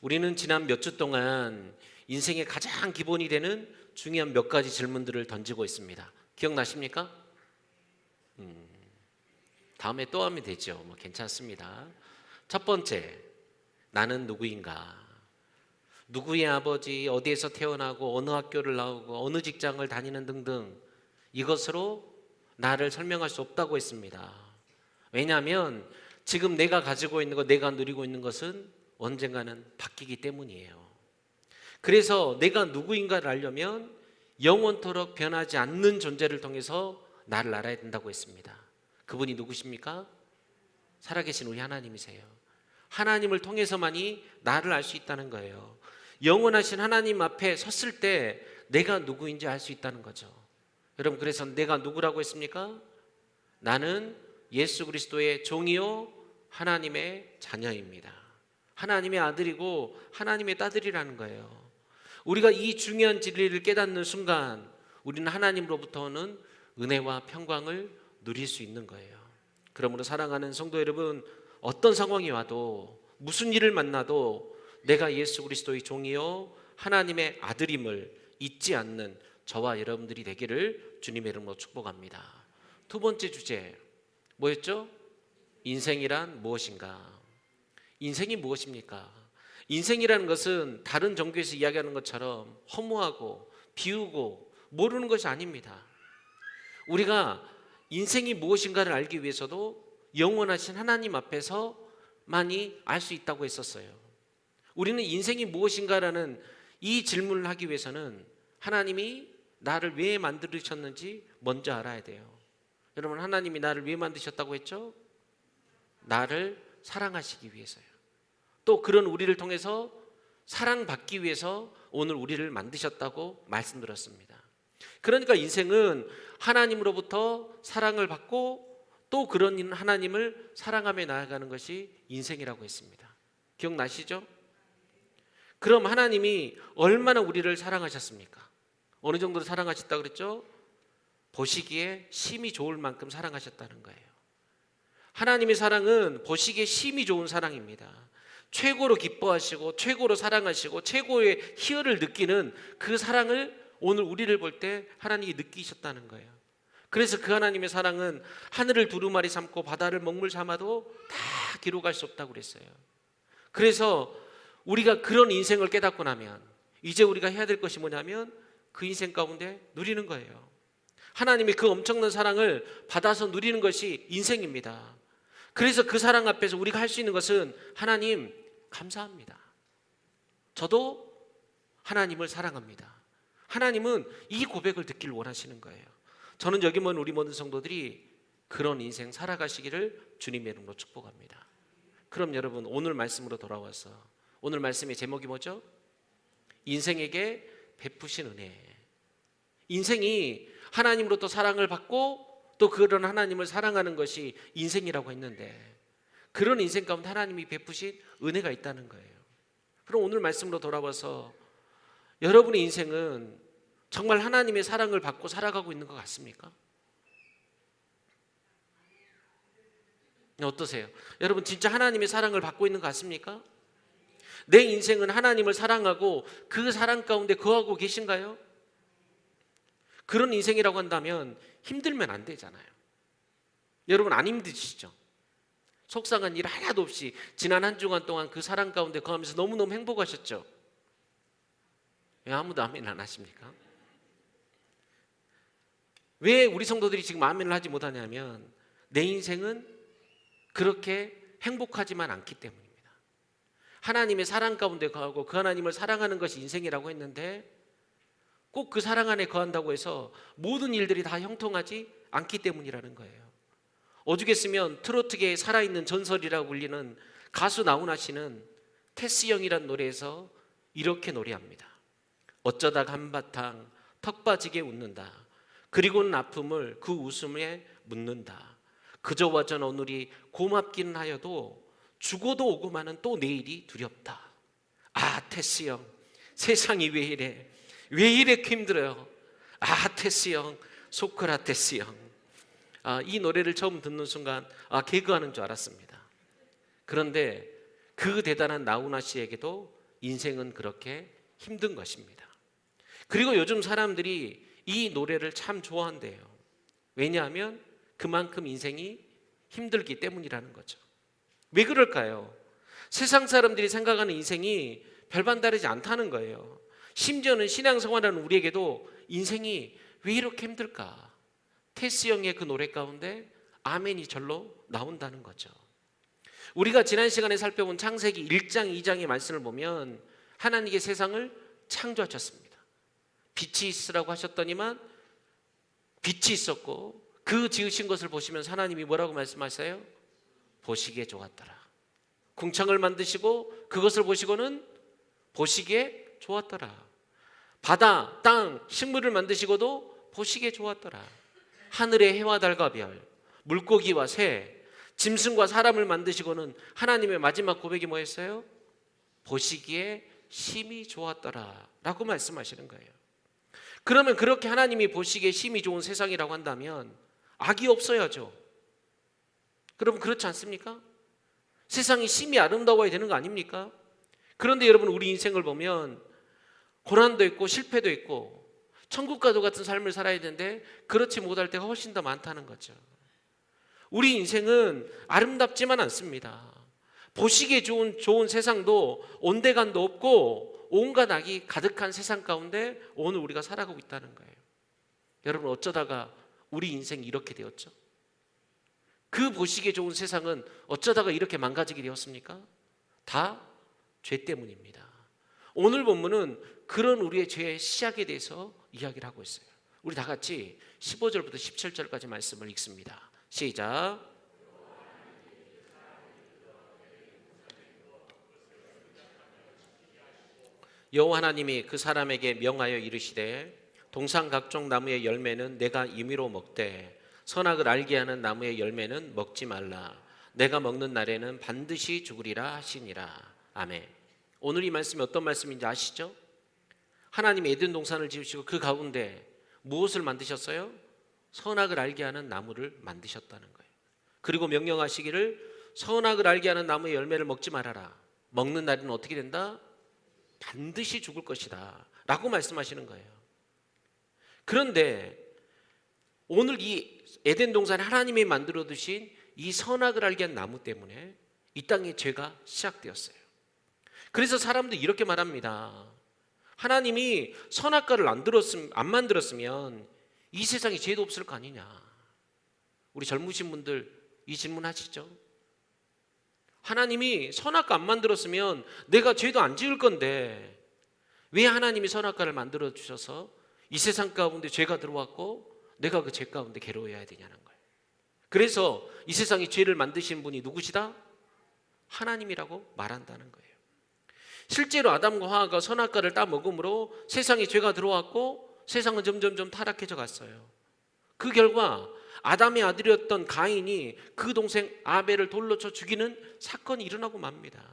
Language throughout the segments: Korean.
우리는 지난 몇 주 동안 인생의 가장 기본이 되는 중요한 몇 가지 질문들을 던지고 있습니다. 기억나십니까? 다음에 또 하면 되죠. 괜찮습니다. 첫 번째, 나는 누구인가? 누구의 아버지, 어디에서 태어나고 어느 학교를 나오고 어느 직장을 다니는 등등, 이것으로 나를 설명할 수 없다고 했습니다. 왜냐하면 지금 내가 가지고 있는 것, 내가 누리고 있는 것은 언젠가는 바뀌기 때문이에요. 그래서 내가 누구인가를 알려면 영원토록 변하지 않는 존재를 통해서 나를 알아야 된다고 했습니다. 그분이 누구십니까? 살아계신 우리 하나님이세요. 하나님을 통해서만이 나를 알 수 있다는 거예요. 영원하신 하나님 앞에 섰을 때 내가 누구인지 알 수 있다는 거죠. 여러분, 그래서 내가 누구라고 했습니까? 나는 예수 그리스도의 종이요 하나님의 자녀입니다. 하나님의 아들이고 하나님의 딸들이라는 거예요. 우리가 이 중요한 진리를 깨닫는 순간 우리는 하나님으로부터 오는 은혜와 평강을 누릴 수 있는 거예요. 그러므로 사랑하는 성도 여러분, 어떤 상황이 와도 무슨 일을 만나도 내가 예수 그리스도의 종이요 하나님의 아들임을 잊지 않는 저와 여러분들이 되기를 주님의 이름으로 축복합니다. 두 번째 주제 뭐였죠? 인생이란 무엇인가? 인생이 무엇입니까? 인생이라는 것은 다른 종교에서 이야기하는 것처럼 허무하고 비우고 모르는 것이 아닙니다. 우리가 인생이 무엇인가를 알기 위해서도 영원하신 하나님 앞에서만이 알 수 있다고 했었어요. 우리는 인생이 무엇인가라는 이 질문을 하기 위해서는 하나님이 나를 왜 만드셨는지 먼저 알아야 돼요. 여러분, 하나님이 나를 왜 만드셨다고 했죠? 나를 사랑하시기 위해서요. 또 그런 우리를 통해서 사랑받기 위해서 오늘 우리를 만드셨다고 말씀드렸습니다. 그러니까 인생은 하나님으로부터 사랑을 받고 또 그런 하나님을 사랑하며 나아가는 것이 인생이라고 했습니다. 기억나시죠? 그럼 하나님이 얼마나 우리를 사랑하셨습니까? 어느 정도로 사랑하셨다고 그랬죠? 보시기에 심히 좋을 만큼 사랑하셨다는 거예요. 하나님의 사랑은 보시기에 심히 좋은 사랑입니다. 최고로 기뻐하시고 최고로 사랑하시고 최고의 희열을 느끼는 그 사랑을 오늘 우리를 볼 때 하나님이 느끼셨다는 거예요. 그래서 그 하나님의 사랑은 하늘을 두루마리 삼고 바다를 먹물 삼아도 다 기록할 수 없다고 그랬어요. 그래서 우리가 그런 인생을 깨닫고 나면 이제 우리가 해야 될 것이 뭐냐면 그 인생 가운데 누리는 거예요. 하나님의 그 엄청난 사랑을 받아서 누리는 것이 인생입니다. 그래서 그 사랑 앞에서 우리가 할 수 있는 것은 하나님 감사합니다. 저도 하나님을 사랑합니다. 하나님은 이 고백을 듣기를 원하시는 거예요. 저는 여기 모인 우리 모든 성도들이 그런 인생 살아가시기를 주님의 이름으로 축복합니다. 그럼 여러분, 오늘 말씀으로 돌아와서 오늘 말씀의 제목이 뭐죠? 인생에게 베푸신 은혜. 인생이 하나님으로부터 사랑을 받고 또 그런 하나님을 사랑하는 것이 인생이라고 했는데 그런 인생 가운데 하나님이 베푸신 은혜가 있다는 거예요. 그럼 오늘 말씀으로 돌아와서 여러분의 인생은 정말 하나님의 사랑을 받고 살아가고 있는 것 같습니까? 어떠세요? 여러분, 진짜 하나님의 사랑을 받고 있는 것 같습니까? 내 인생은 하나님을 사랑하고 그 사랑 가운데 거하고 계신가요? 그런 인생이라고 한다면 힘들면 안 되잖아요. 여러분, 안 힘드시죠? 속상한 일 하나도 없이 지난 한 주간 동안 그 사랑 가운데 거하면서 너무너무 행복하셨죠? 왜 아무도 아멘 안 하십니까? 왜 우리 성도들이 지금 아멘을 하지 못하냐면 내 인생은 그렇게 행복하지만 않기 때문입니다. 하나님의 사랑 가운데 거하고 그 하나님을 사랑하는 것이 인생이라고 했는데 꼭 그 사랑 안에 거한다고 해서 모든 일들이 다 형통하지 않기 때문이라는 거예요. 오죽했으면 트로트계에 살아있는 전설이라고 불리는 가수 나훈아 씨는 테스 형이란 노래에서 이렇게 노래합니다. 어쩌다 한바탕 턱 빠지게 웃는다. 그리고는 아픔을 그 웃음에 묻는다. 그저와 전 오늘이 고맙기는 하여도 죽어도 오고 마는 또 내일이 두렵다. 아, 테스 형, 세상이 왜 이래? 왜 이렇게 힘들어요? 아, 테스 형, 소크라테스 형. 이 노래를 처음 듣는 순간 개그하는 줄 알았습니다. 그런데 그 대단한 나훈아 씨에게도 인생은 그렇게 힘든 것입니다. 그리고 요즘 사람들이 이 노래를 참 좋아한대요. 왜냐하면 그만큼 인생이 힘들기 때문이라는 거죠. 왜 그럴까요? 세상 사람들이 생각하는 인생이 별반 다르지 않다는 거예요. 심지어는 신앙생활하는 우리에게도 인생이 왜 이렇게 힘들까? 테스 형의 그 노래 가운데 아멘이 절로 나온다는 거죠. 우리가 지난 시간에 살펴본 창세기 1장 2장의 말씀을 보면 하나님께 세상을 창조하셨습니다. 빛이 있으라고 하셨더니만 빛이 있었고 그 지으신 것을 보시면 하나님이 뭐라고 말씀하세요? 보시기에 좋았더라. 궁창을 만드시고 그것을 보시고는 보시기에 좋았더라. 바다, 땅, 식물을 만드시고도 보시기에 좋았더라. 하늘의 해와 달과 별, 물고기와 새, 짐승과 사람을 만드시고는 하나님의 마지막 고백이 뭐였어요? 보시기에 심히 좋았더라 라고 말씀하시는 거예요. 그러면 그렇게 하나님이 보시기에 심히 좋은 세상이라고 한다면 악이 없어야죠. 그럼 그렇지 않습니까? 세상이 심히 아름다워야 되는 거 아닙니까? 그런데 여러분, 우리 인생을 보면 고난도 있고 실패도 있고 천국과도 같은 삶을 살아야 되는데 그렇지 못할 때가 훨씬 더 많다는 거죠. 우리 인생은 아름답지만 않습니다. 보시기에 좋은 세상도 온데간도 없고 온갖 악이 가득한 세상 가운데 오늘 우리가 살아가고 있다는 거예요. 여러분, 어쩌다가 우리 인생이 이렇게 되었죠? 그 보시기에 좋은 세상은 어쩌다가 이렇게 망가지게 되었습니까? 다 죄 때문입니다. 오늘 본문은 그런 우리의 죄의 시작에 대해서 이야기를 하고 있어요. 우리 다 같이 15절부터 17절까지 말씀을 읽습니다. 시작. 여호와 하나님이 그 사람에게 명하여 이르시되 동산 각종 나무의 열매는 내가 임의로 먹되 선악을 알게 하는 나무의 열매는 먹지 말라. 내가 먹는 날에는 반드시 죽으리라 하시니라. 아멘. 오늘 이 말씀이 어떤 말씀인지 아시죠? 하나님이 에덴 동산을 지으시고 그 가운데 무엇을 만드셨어요? 선악을 알게 하는 나무를 만드셨다는 거예요. 그리고 명령하시기를 선악을 알게 하는 나무의 열매를 먹지 말아라. 먹는 날에는 어떻게 된다? 반드시 죽을 것이다 라고 말씀하시는 거예요. 그런데 오늘 이 에덴 동산에 하나님이 만들어 두신 이 선악을 알게 한 나무 때문에 이 땅에 죄가 시작되었어요. 그래서 사람들이 이렇게 말합니다. 하나님이 선악과를 안 만들었으면 이 세상에 죄도 없을 거 아니냐. 우리 젊으신 분들 이 질문 하시죠? 하나님이 선악과 안 만들었으면 내가 죄도 안 지을 건데 왜 하나님이 선악과를 만들어 주셔서 이 세상 가운데 죄가 들어왔고 내가 그 죄 가운데 괴로워해야 되냐는 거예요. 그래서 이 세상에 죄를 만드신 분이 누구시다? 하나님이라고 말한다는 거예요. 실제로 아담과 하와가 선악과를 따 먹음으로 세상에 죄가 들어왔고 세상은 점점점 타락해져 갔어요. 그 결과 아담의 아들이었던 가인이 그 동생 아벨을 돌로 쳐 죽이는 사건이 일어나고 맙니다.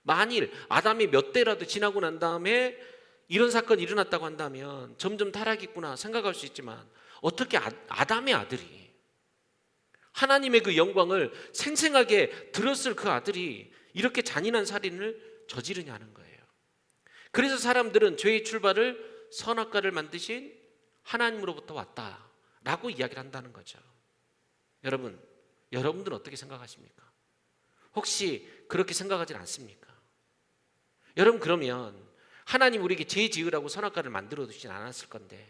만일 아담이 몇 대라도 지나고 난 다음에 이런 사건이 일어났다고 한다면 점점 타락했구나 생각할 수 있지만 어떻게 아담의 아들이 하나님의 그 영광을 생생하게 들었을 그 아들이 이렇게 잔인한 살인을 저지르냐는 거예요. 그래서 사람들은 죄의 출발을 선악과를 만드신 하나님으로부터 왔다라고 이야기를 한다는 거죠. 여러분들은 어떻게 생각하십니까? 혹시 그렇게 생각하진 않습니까? 여러분, 그러면 하나님 우리에게 죄 지으라고 선악과를 만들어 두시진 않았을 건데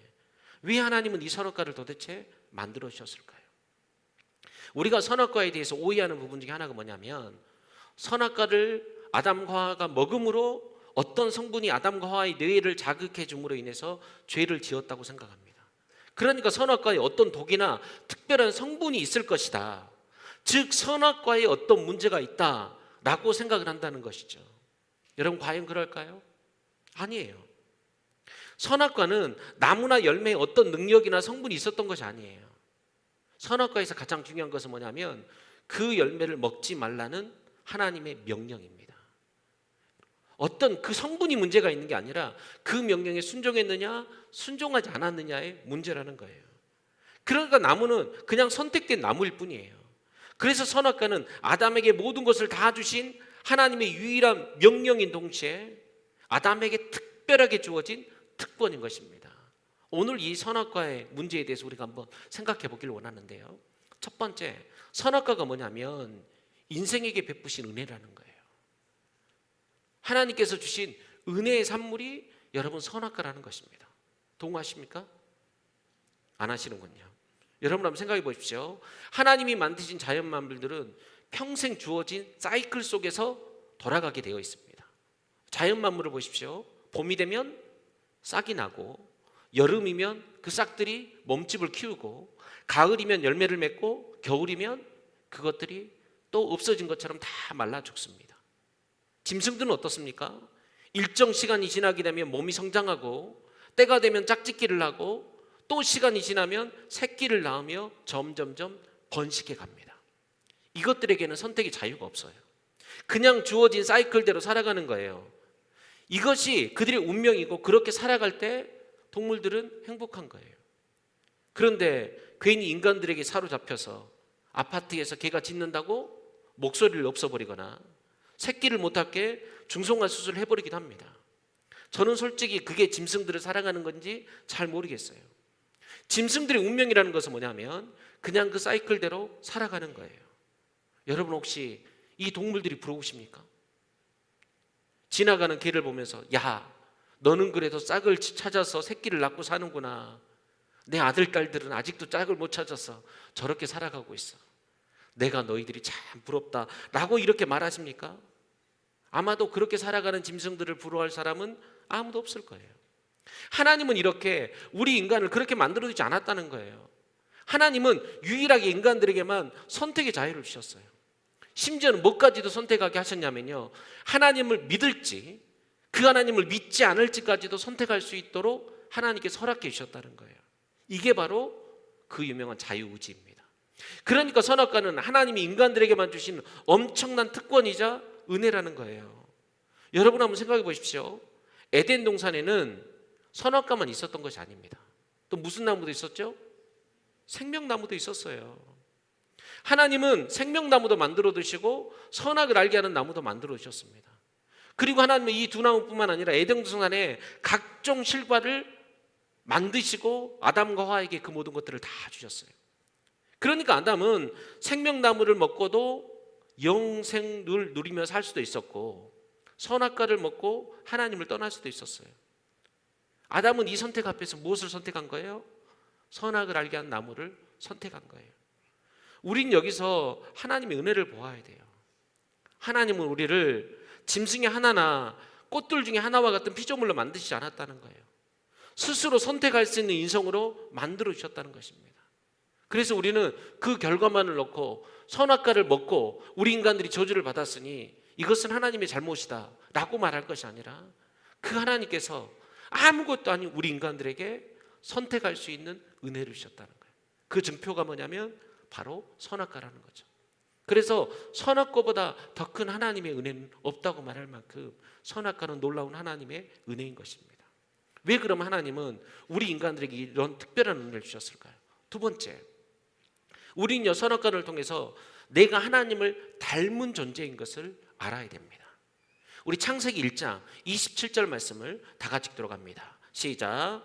왜 하나님은 이 선악과를 도대체 만들어 주셨을까요? 우리가 선악과에 대해서 오해하는 부분 중에 하나가 뭐냐면 선악과를 아담과 하와가 먹음으로 어떤 성분이 아담과 하와의 뇌를 자극해 줌으로 인해서 죄를 지었다고 생각합니다. 그러니까 선악과에 어떤 독이나 특별한 성분이 있을 것이다. 즉 선악과에 어떤 문제가 있다라고 생각을 한다는 것이죠. 여러분, 과연 그럴까요? 아니에요. 선악과는 나무나 열매에 어떤 능력이나 성분이 있었던 것이 아니에요. 선악과에서 가장 중요한 것은 뭐냐면 그 열매를 먹지 말라는 하나님의 명령입니다. 어떤 그 성분이 문제가 있는 게 아니라 그 명령에 순종했느냐 순종하지 않았느냐의 문제라는 거예요. 그러니까 나무는 그냥 선택된 나무일 뿐이에요. 그래서 선악과는 아담에게 모든 것을 다 주신 하나님의 유일한 명령인 동시에 아담에게 특별하게 주어진 특권인 것입니다. 오늘 이 선악과의 문제에 대해서 우리가 한번 생각해 보길 원하는데요. 첫 번째, 선악과가 뭐냐면 인생에게 베푸신 은혜라는 거예요. 하나님께서 주신 은혜의 산물이 여러분 선악과라는 것입니다. 동의하십니까? 안 하시는군요. 여러분 한번 생각해 보십시오. 하나님이 만드신 자연 만물들은 평생 주어진 사이클 속에서 돌아가게 되어 있습니다. 자연 만물을 보십시오. 봄이 되면 싹이 나고, 여름이면 그 싹들이 몸집을 키우고, 가을이면 열매를 맺고, 겨울이면 그것들이 또 없어진 것처럼 다 말라 죽습니다. 짐승들은 어떻습니까? 일정 시간이 지나게 되면 몸이 성장하고, 때가 되면 짝짓기를 하고, 또 시간이 지나면 새끼를 낳으며 점점점 번식해 갑니다. 이것들에게는 선택의 자유가 없어요. 그냥 주어진 사이클대로 살아가는 거예요. 이것이 그들의 운명이고, 그렇게 살아갈 때 동물들은 행복한 거예요. 그런데 괜히 인간들에게 사로잡혀서 아파트에서 개가 짖는다고 목소리를 없애버리거나 새끼를 못하게 중성화 수술을 해버리기도 합니다. 저는 솔직히 그게 짐승들을 살아가는 건지 잘 모르겠어요. 짐승들의 운명이라는 것은 뭐냐면 그냥 그 사이클대로 살아가는 거예요. 여러분 혹시 이 동물들이 부러우십니까? 지나가는 개를 보면서 야, 너는 그래도 짝을 찾아서 새끼를 낳고 사는구나. 내 아들, 딸들은 아직도 짝을 못 찾아서 저렇게 살아가고 있어. 내가 너희들이 참 부럽다 라고 이렇게 말하십니까? 아마도 그렇게 살아가는 짐승들을 부러워할 사람은 아무도 없을 거예요. 하나님은 이렇게 우리 인간을 그렇게 만들어주지 않았다는 거예요. 하나님은 유일하게 인간들에게만 선택의 자유를 주셨어요. 심지어는 뭐까지도 선택하게 하셨냐면요, 하나님을 믿을지 그 하나님을 믿지 않을지까지도 선택할 수 있도록 하나님께 허락해 주셨다는 거예요. 이게 바로 그 유명한 자유의지입니다. 그러니까 선악과는 하나님이 인간들에게만 주신 엄청난 특권이자 은혜라는 거예요. 여러분 한번 생각해 보십시오. 에덴 동산에는 선악과만 있었던 것이 아닙니다. 또 무슨 나무도 있었죠? 생명나무도 있었어요. 하나님은 생명나무도 만들어 두시고 선악을 알게 하는 나무도 만들어 주셨습니다. 그리고 하나님은 이 두 나무뿐만 아니라 에덴 동산에 각종 실과를 만드시고 아담과 하와에게 그 모든 것들을 다 주셨어요. 그러니까 아담은 생명나무를 먹고도 영생을 누리며 살 수도 있었고, 선악과를 먹고 하나님을 떠날 수도 있었어요. 아담은 이 선택 앞에서 무엇을 선택한 거예요? 선악을 알게 한 나무를 선택한 거예요. 우린 여기서 하나님의 은혜를 보아야 돼요. 하나님은 우리를 짐승의 하나나 꽃들 중에 하나와 같은 피조물로 만드시지 않았다는 거예요. 스스로 선택할 수 있는 인성으로 만들어 주셨다는 것입니다. 그래서 우리는 그 결과만을 놓고 선악과를 먹고 우리 인간들이 저주를 받았으니 이것은 하나님의 잘못이다 라고 말할 것이 아니라, 그 하나님께서 아무것도 아닌 우리 인간들에게 선택할 수 있는 은혜를 주셨다는 거예요. 그 증표가 뭐냐면 바로 선악과라는 거죠. 그래서 선악과보다 더 큰 하나님의 은혜는 없다고 말할 만큼 선악과는 놀라운 하나님의 은혜인 것입니다. 왜 그럼 하나님은 우리 인간들에게 이런 특별한 은혜를 주셨을까요? 두 번째, 우리는 선악과를 통해서 내가 하나님을 닮은 존재인 것을 알아야 됩니다. 우리 창세기 1장 27절 말씀을 다 같이 들어갑니다. 시작.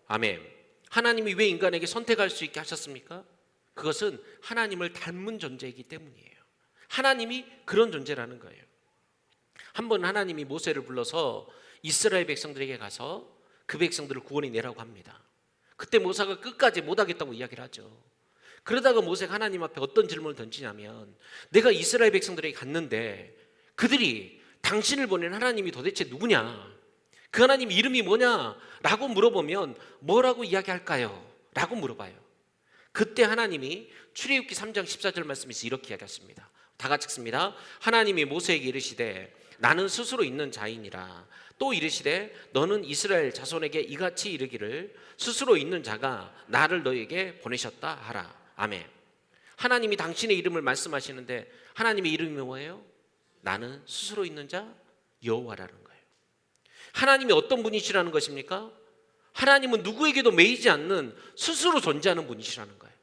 아멘. 하나님이 왜 인간에게 선택할 수 있게 하셨습니까? 그것은 하나님을 닮은 존재이기 때문이에요. 하나님이 그런 존재라는 거예요. 한번 하나님이 모세를 불러서 이스라엘 백성들에게 가서 그 백성들을 구원해 내라고 합니다. 그때 모세가 끝까지 못하겠다고 이야기를 하죠. 그러다가 모세가 하나님 앞에 어떤 질문을 던지냐면, 내가 이스라엘 백성들에게 갔는데 그들이 당신을 보낸 하나님이 도대체 누구냐, 그 하나님 이름이 뭐냐 라고 물어보면 뭐라고 이야기할까요? 라고 물어봐요. 그때 하나님이 출애굽기 3장 14절 말씀에서 이렇게 이야기했습니다. 다 같이 읽습니다. 하나님이 모세에게 이르시되 나는 스스로 있는 자이니라. 또 이르시되 너는 이스라엘 자손에게 이같이 이르기를 스스로 있는 자가 나를 너에게 보내셨다 하라. 아멘. 하나님이 당신의 이름을 말씀하시는데 하나님의 이름이 뭐예요? 나는 스스로 있는 자 여호와라는 거예요. 하나님이 어떤 분이시라는 것입니까? 하나님은 누구에게도 매이지 않는 스스로 존재하는 분이시라는 거예요.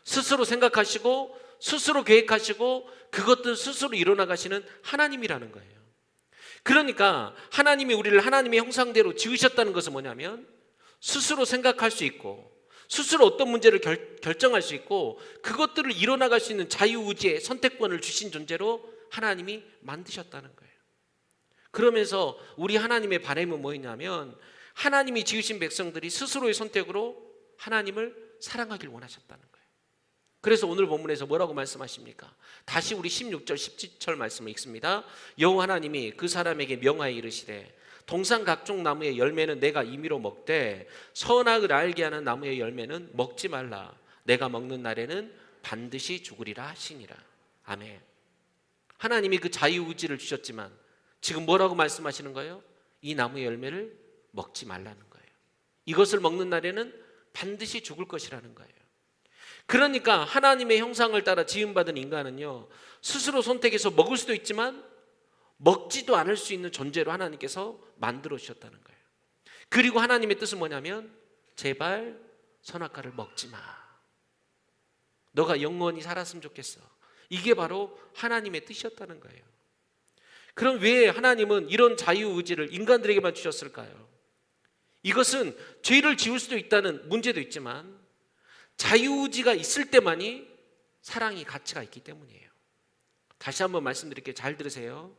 스스로 생각하시고 스스로 계획하시고 그것들 스스로 이뤄나가시는 하나님이라는 거예요. 그러니까 하나님이 우리를 하나님의 형상대로 지으셨다는 것은 뭐냐면 스스로 생각할 수 있고 스스로 어떤 문제를 결정할 수 있고 그것들을 이뤄나갈 수 있는 자유의지의 선택권을 주신 존재로 하나님이 만드셨다는 거예요. 그러면서 우리 하나님의 바람은 뭐였냐면 하나님이 지으신 백성들이 스스로의 선택으로 하나님을 사랑하길 원하셨다는 거예요. 그래서 오늘 본문에서 뭐라고 말씀하십니까? 다시 우리 16절 17절 말씀을 읽습니다. 여호와 하나님이 그 사람에게 명하여 이르시되 동산 각종 나무의 열매는 내가 임의로 먹되 선악을 알게 하는 나무의 열매는 먹지 말라. 내가 먹는 날에는 반드시 죽으리라 하시니라. 아멘. 하나님이 그 자유의지를 주셨지만 지금 뭐라고 말씀하시는 거예요? 이 나무의 열매를 먹지 말라는 거예요. 이것을 먹는 날에는 반드시 죽을 것이라는 거예요. 그러니까 하나님의 형상을 따라 지음받은 인간은요, 스스로 선택해서 먹을 수도 있지만 먹지도 않을 수 있는 존재로 하나님께서 만들어 주셨다는 거예요. 그리고 하나님의 뜻은 뭐냐면 제발 선악과를 먹지 마. 너가 영원히 살았으면 좋겠어. 이게 바로 하나님의 뜻이었다는 거예요. 그럼 왜 하나님은 이런 자유의지를 인간들에게만 주셨을까요? 이것은 죄를 지을 수도 있다는 문제도 있지만 자유의지가 있을 때만이 사랑이 가치가 있기 때문이에요. 다시 한번 말씀드릴게요. 잘 들으세요.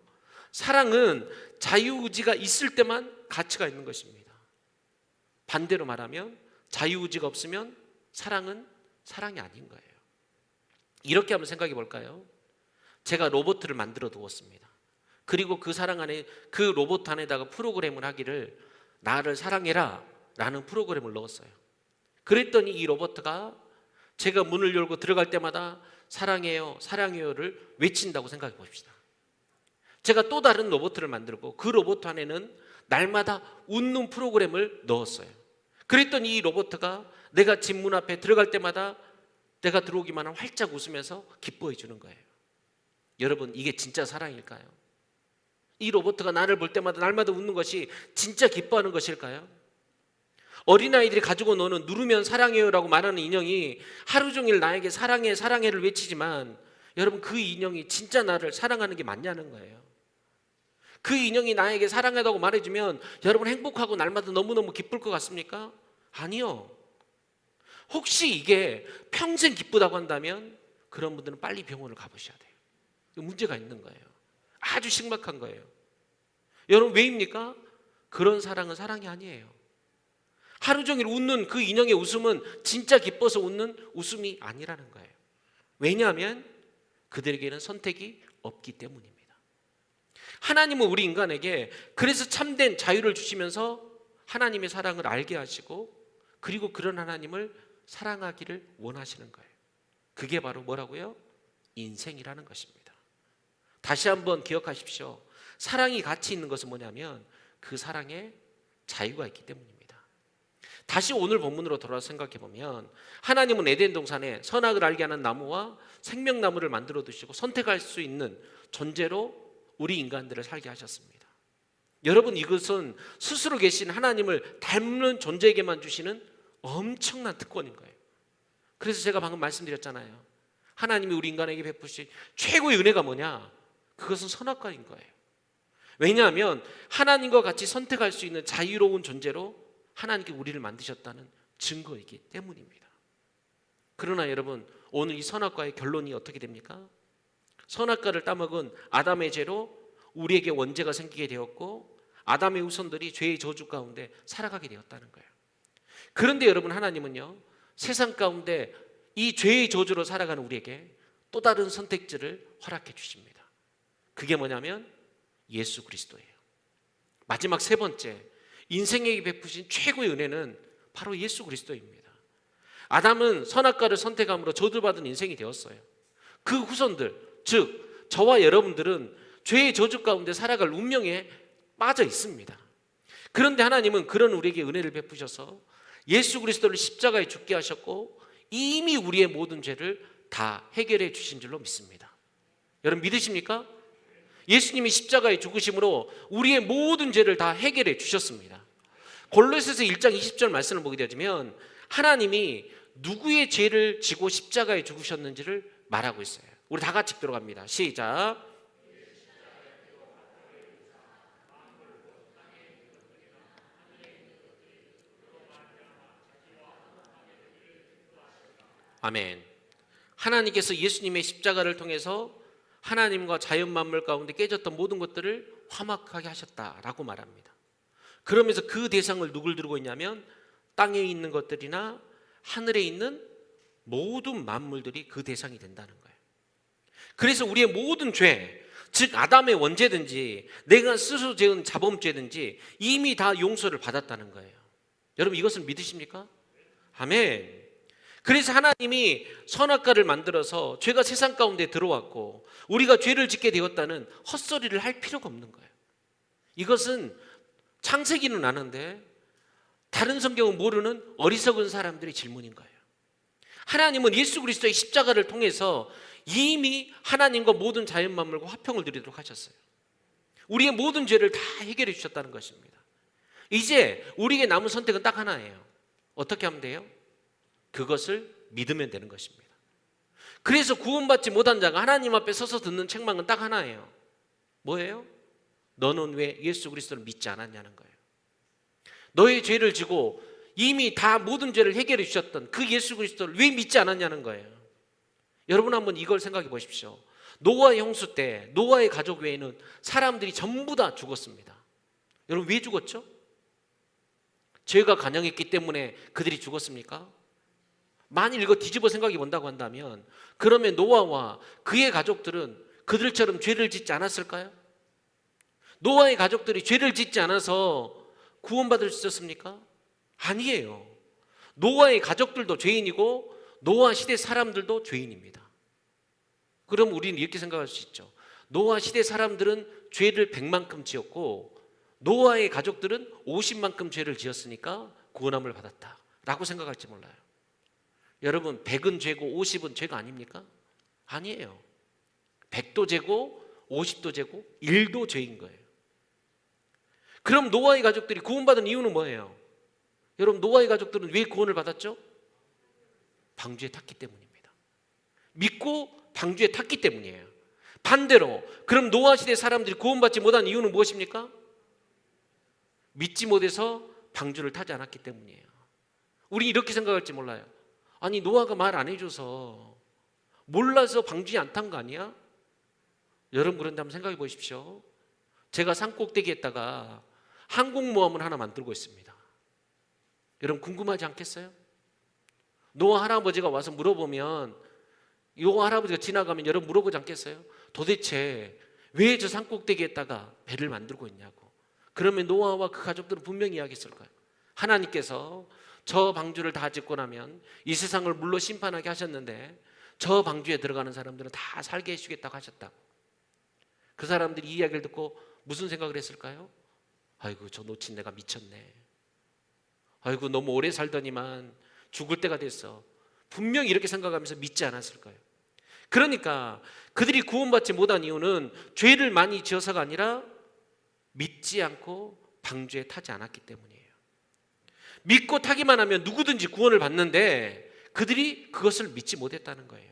사랑은 자유의지가 있을 때만 가치가 있는 것입니다. 반대로 말하면 자유의지가 없으면 사랑은 사랑이 아닌 거예요. 이렇게 한번 생각해 볼까요? 제가 로봇을 만들어 두었습니다. 그리고 그 사랑 안에 그 로봇 안에다가 프로그램을 하기를 나를 사랑해라 라는 프로그램을 넣었어요. 그랬더니 이 로봇가 제가 문을 열고 들어갈 때마다 사랑해요, 사랑해요를 외친다고 생각해 봅시다. 제가 또 다른 로봇을 만들고 그 로봇 안에는 날마다 웃는 프로그램을 넣었어요. 그랬더니 이 로봇가 내가 집 문 앞에 들어갈 때마다 내가 들어오기만 하면 활짝 웃으면서 기뻐해 주는 거예요. 여러분, 이게 진짜 사랑일까요? 이 로봇가 나를 볼 때마다 날마다 웃는 것이 진짜 기뻐하는 것일까요? 어린아이들이 가지고 노는 누르면 사랑해요라고 말하는 인형이 하루 종일 나에게 사랑해 사랑해를 외치지만 여러분, 그 인형이 진짜 나를 사랑하는 게 맞냐는 거예요. 그 인형이 나에게 사랑하다고 말해주면 여러분 행복하고 날마다 너무너무 기쁠 것 같습니까? 아니요. 혹시 이게 평생 기쁘다고 한다면 그런 분들은 빨리 병원을 가보셔야 돼요. 문제가 있는 거예요. 아주 심각한 거예요. 여러분, 왜입니까? 그런 사랑은 사랑이 아니에요. 하루 종일 웃는 그 인형의 웃음은 진짜 기뻐서 웃는 웃음이 아니라는 거예요. 왜냐하면 그들에게는 선택이 없기 때문입니다. 하나님은 우리 인간에게 그래서 참된 자유를 주시면서 하나님의 사랑을 알게 하시고 그리고 그런 하나님을 사랑하기를 원하시는 거예요. 그게 바로 뭐라고요? 인생이라는 것입니다. 다시 한번 기억하십시오. 사랑이 가치 있는 것은 뭐냐면 그 사랑에 자유가 있기 때문입니다. 다시 오늘 본문으로 돌아서 생각해 보면 하나님은 에덴 동산에 선악을 알게 하는 나무와 생명나무를 만들어 두시고 선택할 수 있는 존재로 우리 인간들을 살게 하셨습니다. 여러분, 이것은 스스로 계신 하나님을 닮는 존재에게만 주시는 엄청난 특권인 거예요. 그래서 제가 방금 말씀드렸잖아요. 하나님이 우리 인간에게 베푸신 최고의 은혜가 뭐냐? 그것은 선악과인 거예요. 왜냐하면 하나님과 같이 선택할 수 있는 자유로운 존재로 하나님께 우리를 만드셨다는 증거이기 때문입니다. 그러나 여러분, 오늘 이 선악과의 결론이 어떻게 됩니까? 선악과를 따먹은 아담의 죄로 우리에게 원죄가 생기게 되었고 아담의 후손들이 죄의 저주 가운데 살아가게 되었다는 거예요. 그런데 여러분, 하나님은요, 세상 가운데 이 죄의 저주로 살아가는 우리에게 또 다른 선택지를 허락해 주십니다. 그게 뭐냐면 예수 그리스도예요. 마지막 세 번째, 인생에게 베푸신 최고의 은혜는 바로 예수 그리스도입니다. 아담은 선악과를 선택함으로 저주받은 인생이 되었어요. 그 후손들, 즉 저와 여러분들은 죄의 저주 가운데 살아갈 운명에 빠져 있습니다. 그런데 하나님은 그런 우리에게 은혜를 베푸셔서 예수 그리스도를 십자가에 죽게 하셨고 이미 우리의 모든 죄를 다 해결해 주신 줄로 믿습니다. 여러분, 믿으십니까? 예수님이 십자가에 죽으심으로 우리의 모든 죄를 다 해결해 주셨습니다. 골로새서 1장 20절 말씀을 보게 되면 하나님이 누구의 죄를 지고 십자가에 죽으셨는지를 말하고 있어요. 우리 다 같이 들어갑니다. 시작. 아멘. 하나님께서 예수님의 십자가를 통해서 하나님과 자연 만물 가운데 깨졌던 모든 것들을 화목하게 하셨다라고 말합니다. 그러면서 그 대상을 누굴 들고 있냐면 땅에 있는 것들이나 하늘에 있는 모든 만물들이 그 대상이 된다는 거예요. 그래서 우리의 모든 죄, 즉 아담의 원죄든지 내가 스스로 지은 자범죄든지 이미 다 용서를 받았다는 거예요. 여러분 이것을 믿으십니까? 아멘. 그래서 하나님이 선악과를 만들어서 죄가 세상 가운데 들어왔고 우리가 죄를 짓게 되었다는 헛소리를 할 필요가 없는 거예요. 이것은 창세기는 아는데 다른 성경은 모르는 어리석은 사람들의 질문인 거예요. 하나님은 예수 그리스도의 십자가를 통해서 이미 하나님과 모든 자연 만물과 화평을 누리도록 하셨어요. 우리의 모든 죄를 다 해결해 주셨다는 것입니다. 이제 우리에게 남은 선택은 딱 하나예요. 어떻게 하면 돼요? 그것을 믿으면 되는 것입니다. 그래서 구원받지 못한 자가 하나님 앞에 서서 듣는 책망은 딱 하나예요. 뭐예요? 너는 왜 예수 그리스도를 믿지 않았냐는 거예요. 너의 죄를 지고 이미 다 모든 죄를 해결해 주셨던 그 예수 그리스도를 왜 믿지 않았냐는 거예요. 여러분 한번 이걸 생각해 보십시오. 노아의 홍수 때 노아의 가족 외에는 사람들이 전부 다 죽었습니다. 여러분 왜 죽었죠? 죄가 간영했기 때문에 그들이 죽었습니까? 만일 이거 뒤집어 생각해 본다고 한다면 그러면 노아와 그의 가족들은 그들처럼 죄를 짓지 않았을까요? 노아의 가족들이 죄를 짓지 않아서 구원받을 수 있었습니까? 아니에요. 노아의 가족들도 죄인이고 노아 시대 사람들도 죄인입니다. 그럼 우리는 이렇게 생각할 수 있죠. 노아 시대 사람들은 죄를 100만큼 지었고 노아의 가족들은 50만큼 죄를 지었으니까 구원함을 받았다라고 생각할지 몰라요. 여러분 100은 죄고 50은 죄가 아닙니까? 아니에요. 100도 죄고 50도 죄고 1도 죄인 거예요. 그럼 노아의 가족들이 구원받은 이유는 뭐예요? 여러분 노아의 가족들은 왜 구원을 받았죠? 방주에 탔기 때문입니다. 믿고 방주에 탔기 때문이에요. 반대로 그럼 노아 시대 사람들이 구원받지 못한 이유는 무엇입니까? 믿지 못해서 방주를 타지 않았기 때문이에요. 우리 이렇게 생각할지 몰라요. 아니 노아가 말 안 해줘서 몰라서 방주에 안 탄 거 아니야? 여러분 그런데 한번 생각해 보십시오. 제가 산꼭대기에다가 항공모함을 하나 만들고 있습니다. 여러분 궁금하지 않겠어요? 노아 할아버지가 와서 물어보면 노아 할아버지가 지나가면 여러분 물어보지 않겠어요? 도대체 왜 저 산꼭대기에다가 배를 만들고 있냐고. 그러면 노아와 그 가족들은 분명히 이야기했을 거예요. 하나님께서 저 방주를 다 짓고 나면 이 세상을 물로 심판하게 하셨는데 저 방주에 들어가는 사람들은 다 살게 해주겠다고 하셨다고. 그 사람들이 이 이야기를 듣고 무슨 생각을 했을까요? 아이고 저 놓친 내가 미쳤네. 아이고 너무 오래 살더니만 죽을 때가 됐어. 분명히 이렇게 생각하면서 믿지 않았을 거예요. 그러니까 그들이 구원받지 못한 이유는 죄를 많이 지어서가 아니라 믿지 않고 방주에 타지 않았기 때문이에요. 믿고 타기만 하면 누구든지 구원을 받는데 그들이 그것을 믿지 못했다는 거예요.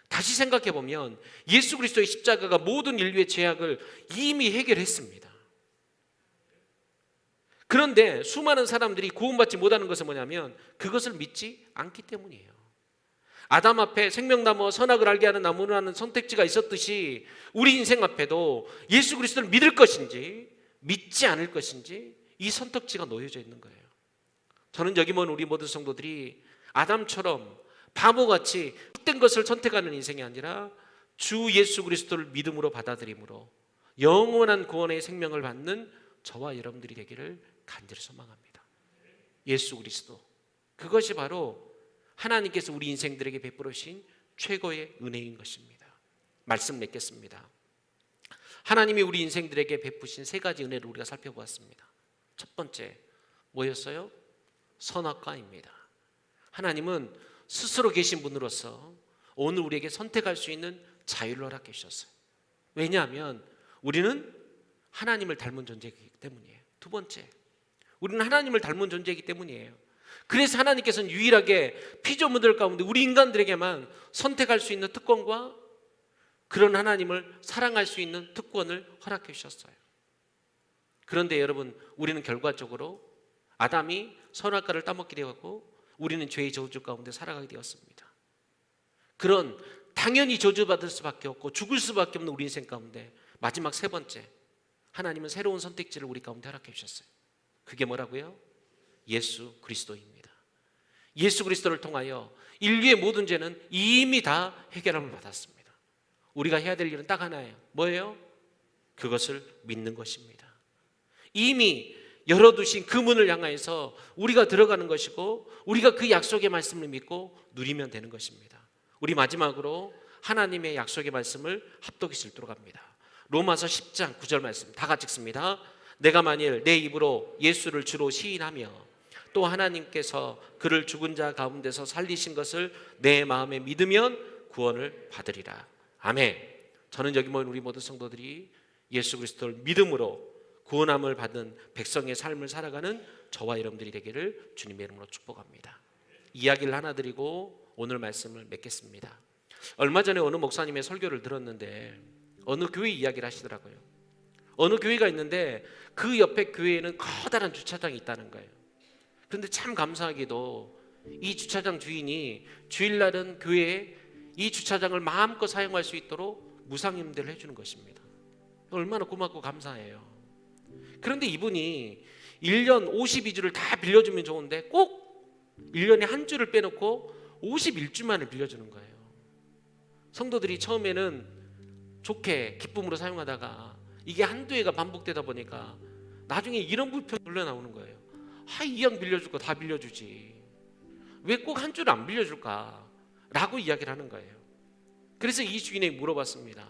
다시 생각해 보면 예수 그리스도의 십자가가 모든 인류의 죄악을 이미 해결했습니다. 그런데 수많은 사람들이 구원받지 못하는 것은 뭐냐면 그것을 믿지 않기 때문이에요. 아담 앞에 생명나무와 선악을 알게 하는 나무라는 선택지가 있었듯이 우리 인생 앞에도 예수 그리스도를 믿을 것인지 믿지 않을 것인지 이 선택지가 놓여져 있는 거예요. 저는 여기 모인 우리 모든 성도들이 아담처럼 바보같이 헛된 것을 선택하는 인생이 아니라 주 예수 그리스도를 믿음으로 받아들임으로 영원한 구원의 생명을 받는 저와 여러분들이 되기를 간절히 소망합니다. 예수 그리스도, 그것이 바로 하나님께서 우리 인생들에게 베풀으신 최고의 은혜인 것입니다. 말씀 맺겠습니다. 하나님이 우리 인생들에게 베푸신 세 가지 은혜를 우리가 살펴보았습니다. 첫 번째 뭐였어요? 선악과입니다. 하나님은 스스로 계신 분으로서 오늘 우리에게 선택할 수 있는 자유를 허락해 주셨어요. 왜냐하면 우리는 하나님을 닮은 존재이기 때문이에요. 두 번째, 우리는 하나님을 닮은 존재이기 때문이에요. 그래서 하나님께서는 유일하게 피조물들 가운데 우리 인간들에게만 선택할 수 있는 특권과 그런 하나님을 사랑할 수 있는 특권을 허락해 주셨어요. 그런데 여러분, 우리는 결과적으로 아담이 선악과를 따먹게 되었고 우리는 죄의 저주 가운데 살아가게 되었습니다. 그런 당연히 저주받을 수밖에 없고 죽을 수밖에 없는 우리 인생 가운데 마지막 세 번째, 하나님은 새로운 선택지를 우리 가운데 허락해 주셨어요. 그게 뭐라고요? 예수 그리스도입니다. 예수 그리스도를 통하여 인류의 모든 죄는 이미 다 해결함을 받았습니다. 우리가 해야 될 일은 딱 하나예요. 뭐예요? 그것을 믿는 것입니다. 이미 열어두신 그 문을 향하여서 우리가 들어가는 것이고 우리가 그 약속의 말씀을 믿고 누리면 되는 것입니다. 우리 마지막으로 하나님의 약속의 말씀을 합독해서 읽도록 합니다. 로마서 10장 9절 말씀 다 같이 읽습니다. 내가 만일 내 입으로 예수를 주로 시인하며 또 하나님께서 그를 죽은 자 가운데서 살리신 것을 내 마음에 믿으면 구원을 받으리라. 아멘. 저는 여기 모인 우리 모든 성도들이 예수 그리스도를 믿음으로 구원함을 받은 백성의 삶을 살아가는 저와 여러분들이 되기를 주님의 이름으로 축복합니다. 이야기를 하나 드리고 오늘 말씀을 맺겠습니다. 얼마 전에 어느 목사님의 설교를 들었는데 어느 교회 이야기를 하시더라고요. 어느 교회가 있는데 그 옆에 교회에는 커다란 주차장이 있다는 거예요. 그런데 참 감사하게도 이 주차장 주인이 주일날은 교회에 이 주차장을 마음껏 사용할 수 있도록 무상 임대를 해주는 것입니다. 얼마나 고맙고 감사해요. 그런데 이분이 1년 52주를 다 빌려주면 좋은데 꼭 1년에 한 주를 빼놓고 51주만을 빌려주는 거예요. 성도들이 처음에는 좋게 기쁨으로 사용하다가 이게 한두 해가 반복되다 보니까 나중에 이런 불평이 흘러나오는 거예요. 이 양 빌려줄 거 다 빌려주지 왜 꼭 한 주를 안 빌려줄까? 라고 이야기를 하는 거예요. 그래서 이 주인에게 물어봤습니다.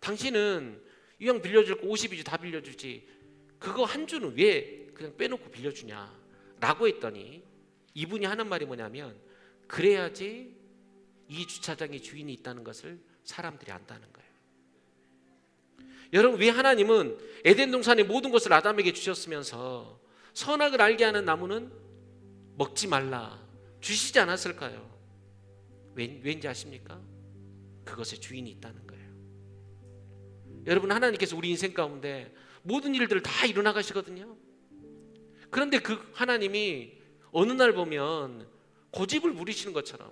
당신은 이 양 빌려줄 거 52주 다 빌려주지 그거 한 주는 왜 그냥 빼놓고 빌려주냐? 라고 했더니 이분이 하는 말이 뭐냐면 그래야지 이 주차장에 주인이 있다는 것을 사람들이 안다는 거예요. 여러분, 왜 하나님은 에덴 동산의 모든 것을 아담에게 주셨으면서 선악을 알게 하는 나무는 먹지 말라 주시지 않았을까요? 왠지 아십니까? 그것의 주인이 있다는 거예요. 여러분, 하나님께서 우리 인생 가운데 모든 일들을 다 이루나가시거든요. 그런데 그 하나님이 어느 날 보면 고집을 부리시는 것처럼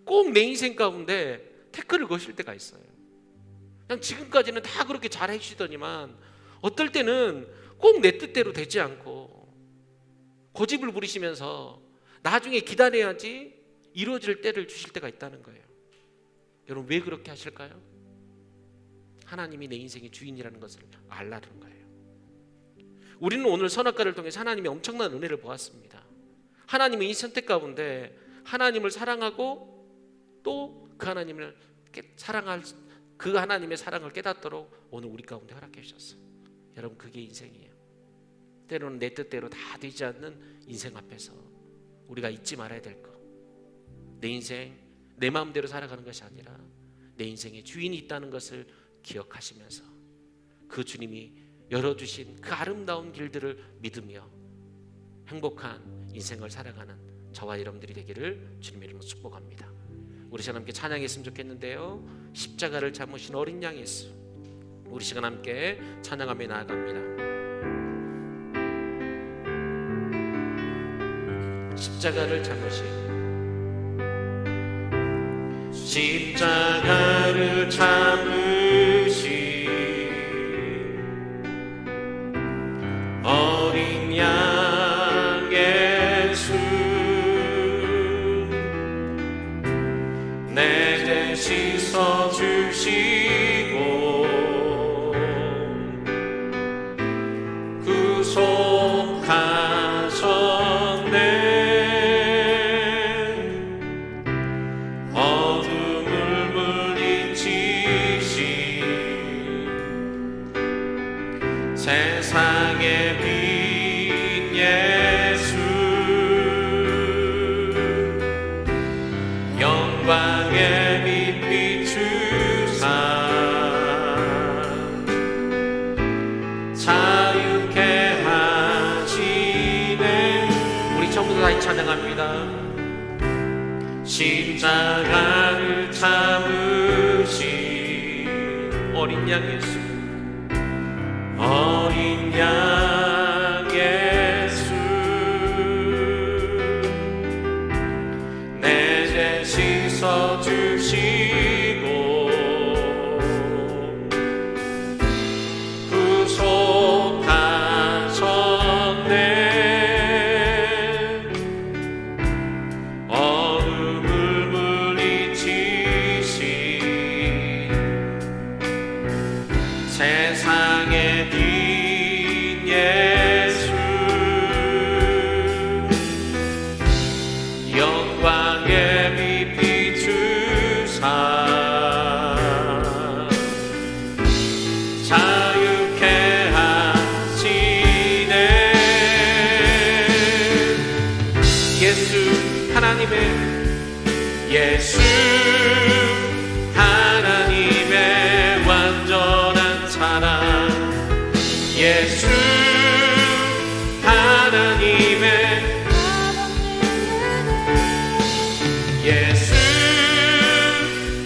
꼭 내 인생 가운데 태클을 거실 때가 있어요. 그냥 지금까지는 다 그렇게 잘 해주시더니만 어떨 때는 꼭 내 뜻대로 되지 않고 고집을 부리시면서 나중에 기다려야지 이루어질 때를 주실 때가 있다는 거예요. 여러분, 왜 그렇게 하실까요? 하나님이 내 인생의 주인이라는 것을 알라는 거예요. 우리는 오늘 선악과를 통해서 하나님의 엄청난 은혜를 보았습니다. 하나님의 이 선택 가운데 하나님을 사랑하고 또 그 하나님을 사랑할 그 하나님의 사랑을 깨닫도록 오늘 우리 가운데 허락해 주셨어요. 여러분, 그게 인생이에요. 때로는 내 뜻대로 다 되지 않는 인생 앞에서 우리가 잊지 말아야 될 것, 내 인생 내 마음대로 살아가는 것이 아니라 내 인생에 주인이 있다는 것을 기억하시면서 그 주님이 열어주신 그 아름다운 길들을 믿으며 행복한 인생을 살아가는 저와 여러분들이 되기를 주님의 이름으로 축복합니다. 우리 시간 함께 찬양했으면 좋겠는데요. 십자가를 잡으신 어린 양 예수, 우리 시간 함께 찬양하며 나아갑니다. 십자가를 잡으신 십자가를 잡으신 어린 양 예수, 내 죄 씻어주시고 구속하셨네. 세상의 빛 예수, 영광의 빛 비추사 자유케 하시네. 우리 처음부터 다시 찬양 십자가를 참으신 어린 양 예수, 어린 양 예수, 내 죄 씻어 주시고 구속하셨네. 어둠을 물리치신 세상의 빛 예수, 영광의 빛 비추사 자유케 하시네. 예수 하나님의 예수 하나님의 완전한 사랑, 예수 하나님의, 예수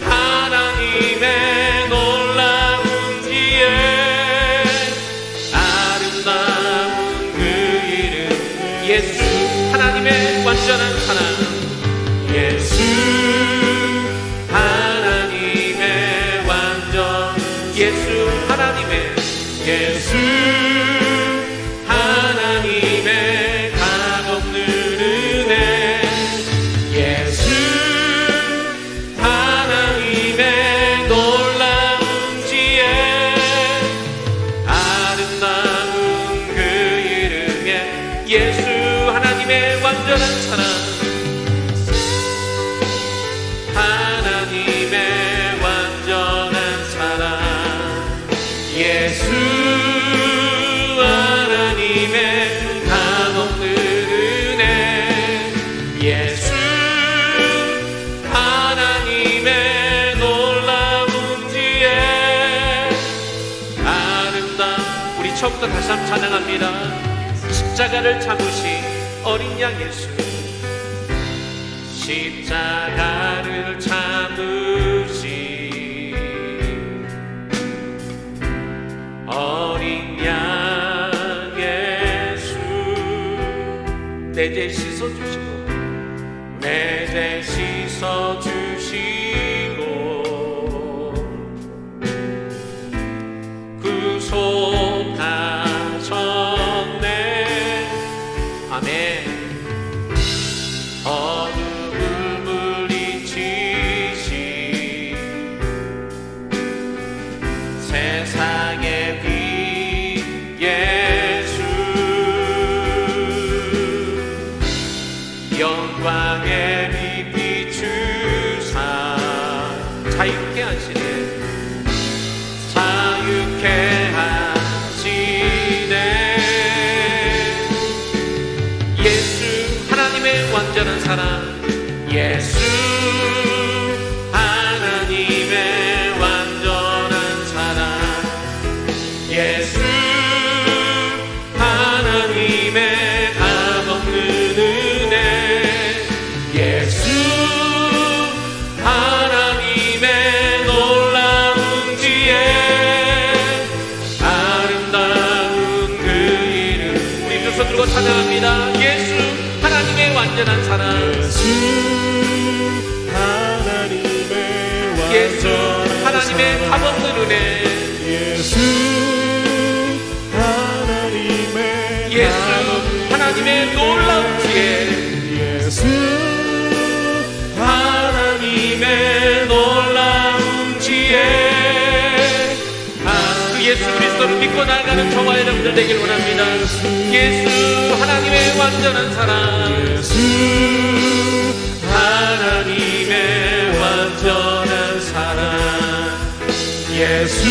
하나님의 놀라운 지혜, 아름다운 그 이름, 예수 하나님의 완전한 사랑, 예수 하나님의 완전, 예수 하나님의 예수 하나님의 값없는 은혜, 예수 하나님의 놀라운 지혜, 아름다운 그 이름에, 예수 하나님의 완전한 사랑, 하나님의 완전한 사랑, 예수 하나님의 값없는 은혜, 예수 하나님의 놀라운 지혜, 아름다운, 우리 처음부터 다시 한번 찬양합니다. 십자가를 참으신 어린 양 예수, 십자가를 참으신 어린 양 예수, 내 죄 씻어주시고 내 죄 씻어 주시고 구속하셨네. 아멘. 어둠을 물리치신 세상의 빛 예수, 영광의 빛 비추사 자유케 하시네. 자유케 하시네. 예수 하나님의 완전한 사랑, 예수 하나님의 완전한 사랑, 예수 하나님의 값없는 은혜, 예수 하나님의 놀라운 지혜, 아름다운 그 이름, 우리 두 손 들고 찬양합니다. 예수 하나님의 완전한 사랑, 예수 하나님의 값없는 은혜, 예수 하나님의 예수 하나님의 놀라운 지혜, 예수 하나님의 놀라운 지혜, 그 예수 그리스도를 믿고 나아가는 저와 여러분들 되길 원합니다. 예수 하나님의 완전한 사랑, 예수 하나님의 완전한 사랑, 예수